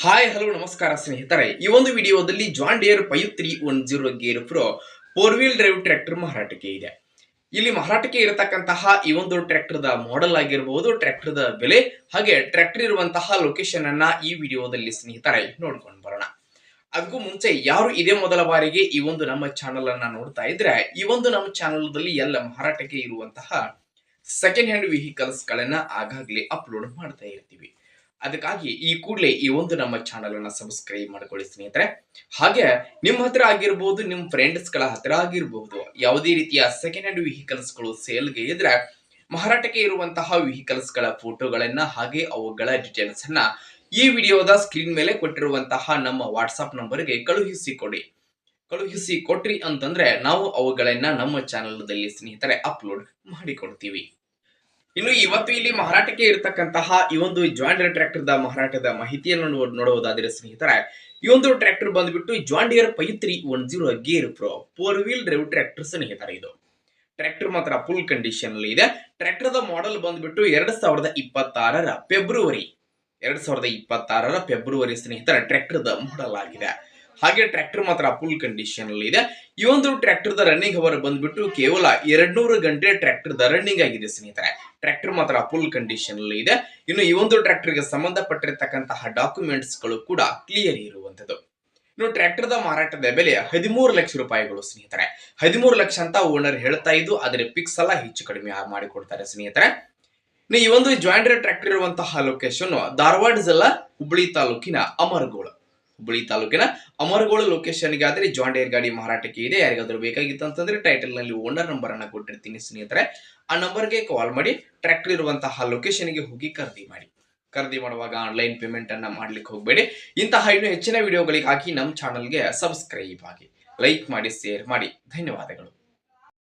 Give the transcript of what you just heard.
Hi hello ನಮಸ್ಕಾರ ಸ್ನೇಹಿತರೆ, ಈ ಒಂದು ವಿಡಿಯೋದಲ್ಲಿ John Deere 5310 gear pro 4 wheel drive tractor ಮಾರಾಟಕ್ಕೆ ಇದೆ. ಇಲ್ಲಿ ಮಾರಾಟಕ್ಕೆ ಇರತಕ್ಕಂತಹ ಈ ಒಂದು ಟ್ರ್ಯಾಕ್ಟರ್ ದ ಮಾಡೆಲ್ ಆಗಿರಬಹುದು, ಟ್ರ್ಯಾಕ್ಟರ್ ದ ಬೆಲೆ ಹಾಗೆ ಟ್ರ್ಯಾಕ್ಟರ್ ಇರುವಂತಹ ಲೊಕೇಶನ್ ಅನ್ನ ಈ ವಿಡಿಯೋದಲ್ಲಿ ಸ್ನೇಹಿತರೆ ನೋಡ್ಕೊಂಡು ಬರೋಣ. ಅದಕ್ಕೂ ಮುಂಚೆ ಯಾರು ಇದೇ ಮೊದಲ ಬಾರಿಗೆ ಈ ಒಂದು ನಮ್ಮ ಚಾನಲ್ ಅನ್ನ ನೋಡ್ತಾ ಇದ್ರೆ, ಈ ಒಂದು ನಮ್ಮ ಚಾನಲ್ ದಲ್ಲಿ ಎಲ್ಲ ಮಾರಾಟಕ್ಕೆ ಇರುವಂತಹ ಸೆಕೆಂಡ್ ಹ್ಯಾಂಡ್ ವೆಹಿಕಲ್ಸ್ ಗಳನ್ನ ಆಗಾಗ್ಲೇ ಅಪ್ಲೋಡ್ ಮಾಡ್ತಾ ಇರ್ತೀವಿ. ಅದಕ್ಕಾಗಿ ಈ ಕೂಡಲೇ ಈ ಒಂದು ನಮ್ಮ ಚಾನಲ್ ಅನ್ನ ಸಬ್ಸ್ಕ್ರೈಬ್ ಮಾಡ್ಕೊಳ್ಳಿ ಸ್ನೇಹಿತರೆ. ಹಾಗೆ ನಿಮ್ಮ ಹತ್ರ ಆಗಿರಬಹುದು, ನಿಮ್ಮ ಫ್ರೆಂಡ್ಸ್ ಗಳ ಹತ್ರ ಆಗಿರಬಹುದು, ಯಾವುದೇ ರೀತಿಯ ಸೆಕೆಂಡ್ ಹ್ಯಾಂಡ್ ವೆಹಿಕಲ್ಸ್ ಗಳು ಸೇಲ್ಗೆ ಇದ್ರೆ ಮಾರಾಟಕ್ಕೆ ಇರುವಂತಹ ವೆಹಿಕಲ್ಸ್ ಗಳ ಫೋಟೋಗಳನ್ನ ಹಾಗೆ ಅವುಗಳ ಡೀಟೇಲ್ಸ್ ಅನ್ನ ಈ ವಿಡಿಯೋದ ಸ್ಕ್ರೀನ್ ಮೇಲೆ ಕೊಟ್ಟಿರುವಂತಹ ನಮ್ಮ ವಾಟ್ಸ್ಆಪ್ ನಂಬರ್ಗೆ ಕಳುಹಿಸಿ ಕೊಟ್ರಿ ಅಂತಂದ್ರೆ ನಾವು ಅವುಗಳನ್ನ ನಮ್ಮ ಚಾನಲ್ದಲ್ಲಿ ಸ್ನೇಹಿತರೆ ಅಪ್ಲೋಡ್ ಮಾಡಿಕೊಡ್ತೀವಿ. ಇನ್ನು ಇವತ್ತು ಇಲ್ಲಿ ಮಾರಾಟಕ್ಕೆ ಇರತಕ್ಕಂತಹ ಈ ಒಂದು ಜಾನ್ ಡಿಯರ್ ಟ್ರ್ಯಾಕ್ಟರ್ ದ ಮಾರಾಟದ ಮಾಹಿತಿಯನ್ನು ನೋಡುವುದಾದರೆ ಸ್ನೇಹಿತರೆ, ಈ ಒಂದು ಟ್ರ್ಯಾಕ್ಟರ್ ಬಂದ್ಬಿಟ್ಟು John Deere 5310 gear pro 4 wheel drive tractor ಸ್ನೇಹಿತರೆ. ಇದು ಟ್ರ್ಯಾಕ್ಟರ್ ಮಾತ್ರ ಫುಲ್ ಕಂಡೀಷನ್ ಅಲ್ಲಿ ಇದೆ. ಟ್ರ್ಯಾಕ್ಟರ್ ದ ಮಾಡೆಲ್ ಬಂದ್ಬಿಟ್ಟು 2026ರ ಫೆಬ್ರವರಿ ಸ್ನೇಹಿತರೆ ಟ್ರ್ಯಾಕ್ಟರ್ ದ ಮಾಡೆಲ್ ಆಗಿದೆ. ಹಾಗೆ ಟ್ರ್ಯಾಕ್ಟರ್ ಮಾತ್ರ ಫುಲ್ ಕಂಡೀಷನ್ ಅಲ್ಲಿ ಇದೆ. ಈ ಒಂದು ಟ್ರ್ಯಾಕ್ಟರ್ ದ ರನ್ನಿಂಗ್ ಅವರ್ ಬಂದ್ಬಿಟ್ಟು ಕೇವಲ 200 ಗಂಟೆ ಟ್ರ್ಯಾಕ್ಟರ್ ದ ರನ್ನಿಂಗ್ ಆಗಿದೆ ಸ್ನೇಹಿತರೆ. ಟ್ರ್ಯಾಕ್ಟರ್ ಮಾತ್ರ ಫುಲ್ ಕಂಡೀಷನ್ ಅಲ್ಲಿ ಇದೆ. ಇನ್ನು ಈ ಒಂದು ಟ್ರ್ಯಾಕ್ಟರ್ ಗೆ ಸಂಬಂಧಪಟ್ಟಿರತಕ್ಕಂತಹ ಡಾಕ್ಯುಮೆಂಟ್ಸ್ ಗಳು ಕೂಡ ಕ್ಲಿಯರ್ ಇರುವಂತದ್ದು. ಇನ್ನು ಟ್ರ್ಯಾಕ್ಟರ್ ದ ಮಾರಾಟದ ಬೆಲೆ 13 ಲಕ್ಷ ರೂಪಾಯಿಗಳು ಸ್ನೇಹಿತರೆ. 13 ಲಕ್ಷ ಅಂತ ಓನರ್ ಹೇಳ್ತಾ ಇದ್ದು, ಆದರೆ ಫಿಕ್ಸ್ ಅಲ್ಲ, ಹೆಚ್ಚು ಕಡಿಮೆ ಮಾಡಿಕೊಡ್ತಾರೆ ಸ್ನೇಹಿತರೆ. ಇನ್ನು ಈ ಒಂದು ಜಾನ್ ಡಿಯರ್ ಟ್ರ್ಯಾಕ್ಟರ್ ಇರುವಂತಹ ಲೊಕೇಶನ್ ಧಾರವಾಡ ಜಿಲ್ಲಾ ಹುಬ್ಬಳ್ಳಿ ತಾಲೂಕಿನ ಅಮರಗೋಳ ಲೊಕೇಶನ್ ಗೆ ಆದ್ರೆ ಜಾನ್ ಡಿಯರ್ ಗಾಡಿ ಮಾರಾಟಕ್ಕೆ ಇದೆ. ಯಾರಿಗಾದ್ರೂ ಬೇಕಾಗಿತ್ತು ಅಂತಂದ್ರೆ ಟೈಟಲ್ ನಲ್ಲಿ ಓನರ್ ನಂಬರ್ ಅನ್ನ ಕೊಟ್ಟಿರ್ತೀನಿ ಸ್ನೇಹಿತರೆ. ಆ ನಂಬರ್ಗೆ ಕಾಲ್ ಮಾಡಿ ಟ್ರ್ಯಾಕ್ಟರ್ ಇರುವಂತಹ ಲೊಕೇಶನ್ ಗೆ ಹೋಗಿ ಖರೀದಿ ಮಾಡುವಾಗ ಆನ್ಲೈನ್ ಪೇಮೆಂಟ್ ಅನ್ನ ಮಾಡ್ಲಿಕ್ಕೆ ಹೋಗಬೇಡಿ. ಇಂತಹ ಇನ್ನೂ ಹೆಚ್ಚಿನ ವಿಡಿಯೋಗಳಿಗಾಗಿ ನಮ್ಮ ಚಾನಲ್ಗೆ ಸಬ್ಸ್ಕ್ರೈಬ್ ಆಗಿ, ಲೈಕ್ ಮಾಡಿ, ಶೇರ್ ಮಾಡಿ. ಧನ್ಯವಾದಗಳು.